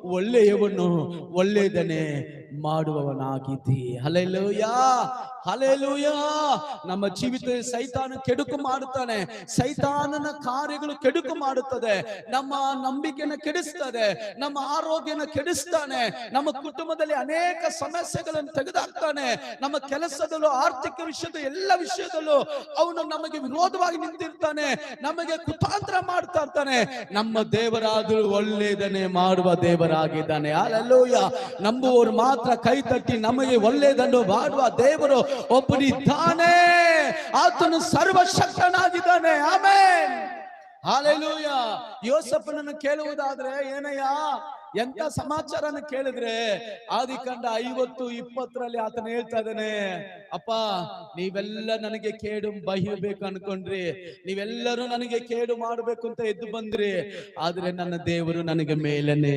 ಒಳ್ಳೆಯವನು, ಒಳ್ಳೆಯದನ್ನೇ ಮಾಡುವವನಾಗಿದ್ದಿ. Hallelujah, hallelujah. ನಮ್ಮ ಜೀವಿತ ಸೈತಾನ ಕೆಡುಕು ಮಾಡುತ್ತಾನೆ. ಸೈತಾನನ ಕಾರ್ಯಗಳು ಕೆಡುಕು ಮಾಡುತ್ತದೆ. ನಮ್ಮ ನಂಬಿಕೆಯನ್ನು ಕೆಡಿಸ್ತದೆ, ನಮ್ಮ ಆರೋಗ್ಯನ ಕೆಡಿಸ್ತಾನೆ, ನಮ್ಮ ಕುಟುಂಬದಲ್ಲಿ ಅನೇಕ ಸಮಸ್ಯೆಗಳನ್ನು ತೆಗೆದುಹಾಕ್ತಾನೆ. ನಮ್ಮ ಕೆಲಸದಲ್ಲೂ, ಆರ್ಥಿಕ ವಿಷಯದ ಎಲ್ಲ ವಿಷಯದಲ್ಲೂ ಅವನು ನಮಗೆ ವಿರೋಧವಾಗಿ ನಿಂತಿರ್ತಾನೆ, ನಮಗೆ ಕುತಾಂತ್ರ ಮಾಡ್ತಾ ಇರ್ತಾನೆ. ನಮ್ಮ ದೇವರಾದರೂ ಒಳ್ಳೆಯದನ್ನೇ ಮಾಡುವ ದೇವರಾಗಿದ್ದಾನೆ. ಹಲ್ಲೆಲೂಯಾ. ನಂಬುವವರು ಮಾತ್ರ ಕೈ ತಟ್ಟಿ ನಮಗೆ ಒಳ್ಳೆಯದನ್ನು ಮಾಡುವ ದೇವರು ಒಬ್ಬನಿದ್ದಾನೆ. ಆತನು ಸರ್ವಶಕ್ತನಾಗಿದ್ದಾನೆ. ಆಮೆನ್. ಹಲ್ಲೆಲೂಯಾ. ಯೋಸೇಫನನ್ನು ಕೇಳುವುದಾದ್ರೆ, ಏನಯ್ಯ ಎಂತ ಸಮಾಚಾರನ ಕೇಳಿದ್ರೆ, ಆದಿಕಾಂಡ 50:20 ಆತನ ಹೇಳ್ತಾ ಇದ್ದಾನೆ, ಅಪ್ಪ ನೀವೆಲ್ಲ ನನಗೆ ಕೇಡು ಬಹಿರ್ಬೇಕು ಅನ್ಕೊಂಡ್ರಿ, ನೀವೆಲ್ಲರೂ ನನಗೆ ಕೇಡು ಮಾಡಬೇಕು ಅಂತ ಎದ್ದು ಬಂದ್ರಿ, ಆದ್ರೆ ನನ್ನ ದೇವರು ನನಗೆ ಮೇಲನೆ